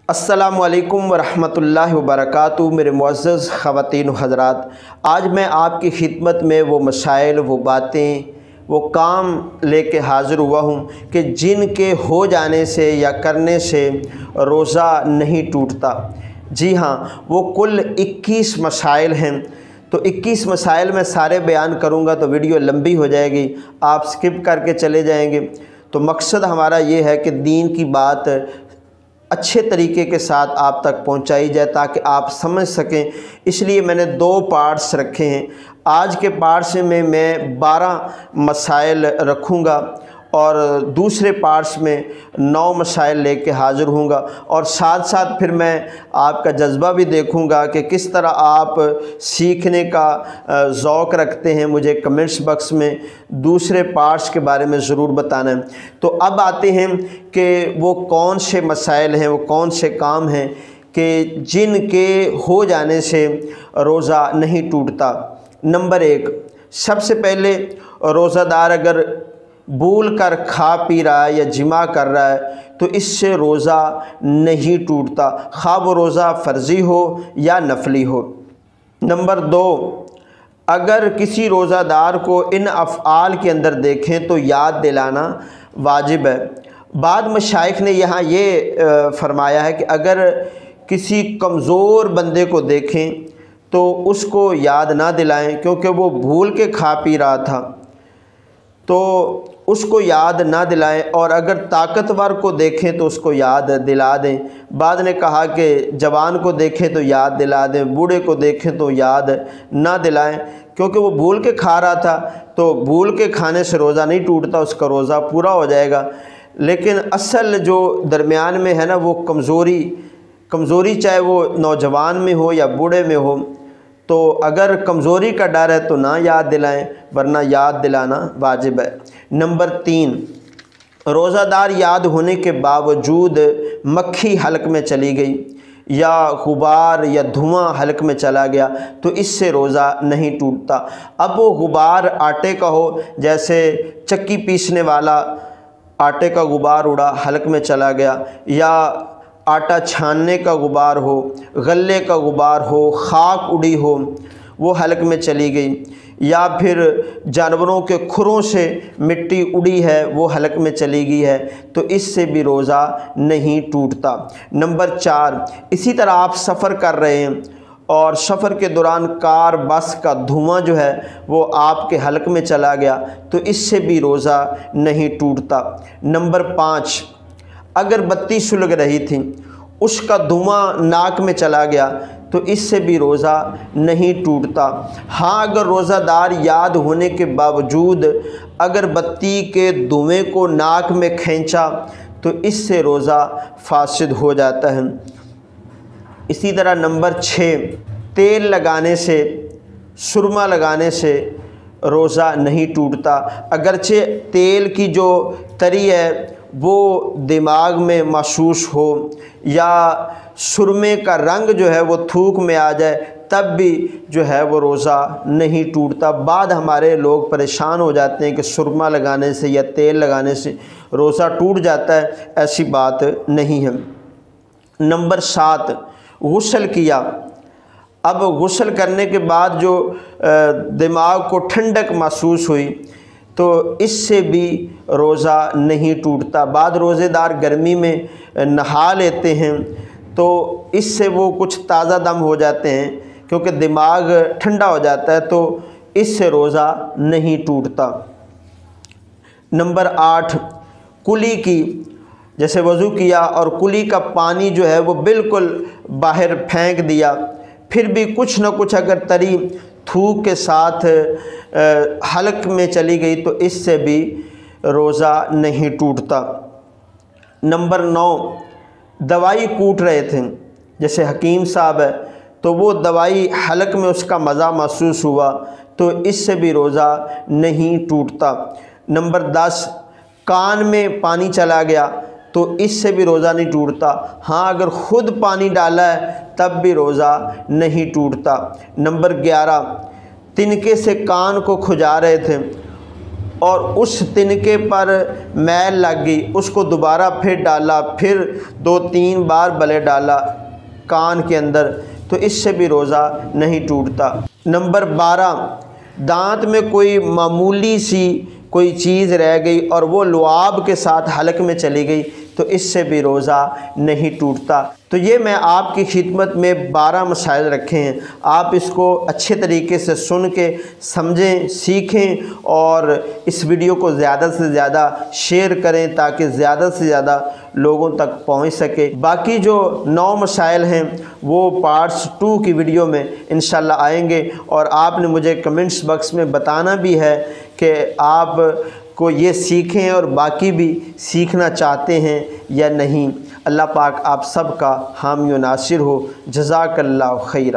السلام علیکم ورحمۃ اللہ وبرکاتہ۔ میرے معزز خواتین و حضرات، آج میں آپ کی خدمت میں وہ مسائل، وہ باتیں، وہ کام لے کے حاضر ہوا ہوں کہ جن کے ہو جانے سے یا کرنے سے روزہ نہیں ٹوٹتا۔ جی ہاں، وہ کل 21 مسائل ہیں۔ تو 21 مسائل میں سارے بیان کروں گا تو ویڈیو لمبی ہو جائے گی، آپ سکپ کر کے چلے جائیں گے۔ تو مقصد ہمارا یہ ہے کہ دین کی بات اچھے طریقے کے ساتھ آپ تک پہنچائی جائے تاکہ آپ سمجھ سکیں، اس لیے میں نے 2 پارٹس رکھے ہیں۔ آج کے پارٹس میں 12 مسائل رکھوں گا اور دوسرے پارٹس میں 9 مسائل لے کے حاضر ہوں گا، اور ساتھ ساتھ پھر میں آپ کا جذبہ بھی دیکھوں گا کہ کس طرح آپ سیکھنے کا ذوق رکھتے ہیں۔ مجھے کمنٹس باکس میں دوسرے پارٹس کے بارے میں ضرور بتانا ہے۔ تو اب آتے ہیں کہ وہ کون سے مسائل ہیں، وہ کون سے کام ہیں کہ جن کے ہو جانے سے روزہ نہیں ٹوٹتا۔ نمبر 1، سب سے پہلے روزہ دار اگر بھول کر کھا پی رہا ہے یا جماع کر رہا ہے تو اس سے روزہ نہیں ٹوٹتا، خواہ وہ روزہ فرضی ہو یا نفلی ہو۔ نمبر 2، اگر کسی روزہ دار کو ان افعال کے اندر دیکھیں تو یاد دلانا واجب ہے۔ بعض مشائخ نے یہاں یہ فرمایا ہے کہ اگر کسی کمزور بندے کو دیکھیں تو اس کو یاد نہ دلائیں، کیونکہ وہ بھول کے کھا پی رہا تھا تو اس کو یاد نہ دلائیں، اور اگر طاقتور کو دیکھیں تو اس کو یاد دلا دیں۔ بعد نے کہا کہ جوان کو دیکھیں تو یاد دلا دیں، بوڑھے کو دیکھیں تو یاد نہ دلائیں، کیونکہ وہ بھول کے کھا رہا تھا تو بھول کے کھانے سے روزہ نہیں ٹوٹتا، اس کا روزہ پورا ہو جائے گا۔ لیکن اصل جو درمیان میں ہے نا، وہ کمزوری چاہے وہ نوجوان میں ہو یا بوڑھے میں ہو، تو اگر کمزوری کا ڈر ہے تو نہ یاد دلائیں، ورنہ یاد دلانا واجب ہے۔ نمبر 3، روزہ دار یاد ہونے کے باوجود مکھی حلق میں چلی گئی یا غبار یا دھواں حلق میں چلا گیا تو اس سے روزہ نہیں ٹوٹتا۔ اب وہ غبار آٹے کا ہو، جیسے چکی پیسنے والا آٹے کا غبار اڑا حلق میں چلا گیا، یا آٹا چھاننے کا غبار ہو، غلے کا غبار ہو، خاک اڑی ہو وہ حلق میں چلی گئی، یا پھر جانوروں کے کھروں سے مٹی اڑی ہے وہ حلق میں چلی گئی ہے تو اس سے بھی روزہ نہیں ٹوٹتا۔ نمبر 4، اسی طرح آپ سفر کر رہے ہیں اور سفر کے دوران کار بس کا دھواں جو ہے وہ آپ کے حلق میں چلا گیا تو اس سے بھی روزہ نہیں ٹوٹتا۔ نمبر 5، اگر بتی سلگ رہی تھی، اس کا دھواں ناک میں چلا گیا تو اس سے بھی روزہ نہیں ٹوٹتا۔ ہاں، اگر روزہ دار یاد ہونے کے باوجود اگر بتی کے دھویں کو ناک میں کھینچا تو اس سے روزہ فاسد ہو جاتا ہے۔ اسی طرح نمبر 6، تیل لگانے سے، سرما لگانے سے روزہ نہیں ٹوٹتا، اگرچہ تیل کی جو تری ہے وہ دماغ میں محسوس ہو یا سرمے کا رنگ جو ہے وہ تھوک میں آ جائے تب بھی جو ہے وہ روزہ نہیں ٹوٹتا۔ بعد ہمارے لوگ پریشان ہو جاتے ہیں کہ سرما لگانے سے یا تیل لگانے سے روزہ ٹوٹ جاتا ہے، ایسی بات نہیں ہے۔ نمبر 7، غسل کیا، اب غسل کرنے کے بعد جو دماغ کو ٹھنڈک محسوس ہوئی تو اس سے بھی روزہ نہیں ٹوٹتا۔ بعد روزے دار گرمی میں نہا لیتے ہیں تو اس سے وہ کچھ تازہ دم ہو جاتے ہیں کیونکہ دماغ ٹھنڈا ہو جاتا ہے تو اس سے روزہ نہیں ٹوٹتا۔ نمبر 8، کلی کی، جیسے وضو کیا اور کلی کا پانی جو ہے وہ بالکل باہر پھینک دیا، پھر بھی کچھ نہ کچھ اگر تری تھوک کے ساتھ حلق میں چلی گئی تو اس سے بھی روزہ نہیں ٹوٹتا۔ نمبر 9، دوائی کوٹ رہے تھے، جیسے حکیم صاحب ہے تو وہ دوائی حلق میں اس کا مزہ محسوس ہوا تو اس سے بھی روزہ نہیں ٹوٹتا۔ نمبر 10، کان میں پانی چلا گیا تو اس سے بھی روزہ نہیں ٹوٹتا، ہاں اگر خود پانی ڈالا ہے تب بھی روزہ نہیں ٹوٹتا۔ نمبر 11، تنکے سے کان کو کھجا رہے تھے اور اس تنکے پر میل لگ گئی، اس کو دوبارہ پھر ڈالا، پھر 2-3 بار بلے ڈالا کان کے اندر، تو اس سے بھی روزہ نہیں ٹوٹتا۔ نمبر 12، دانت میں کوئی معمولی سی کوئی چیز رہ گئی اور وہ لعاب کے ساتھ حلق میں چلی گئی، تو اس سے بھی روزہ نہیں ٹوٹتا۔ تو یہ میں آپ کی خدمت میں 12 مسائل رکھے ہیں، آپ اس کو اچھے طریقے سے سن کے سمجھیں، سیکھیں، اور اس ویڈیو کو زیادہ سے زیادہ شیئر کریں تاکہ زیادہ سے زیادہ لوگوں تک پہنچ سکے۔ باقی جو 9 مسائل ہیں وہ پارٹس 2 کی ویڈیو میں انشاءاللہ آئیں گے، اور آپ نے مجھے کمنٹس باکس میں بتانا بھی ہے کہ آپ کو یہ سیکھیں اور باقی بھی سیکھنا چاہتے ہیں یا نہیں۔ اللہ پاک آپ سب کا حامی و ناصر ہو۔ جزاک اللہ خیرہ۔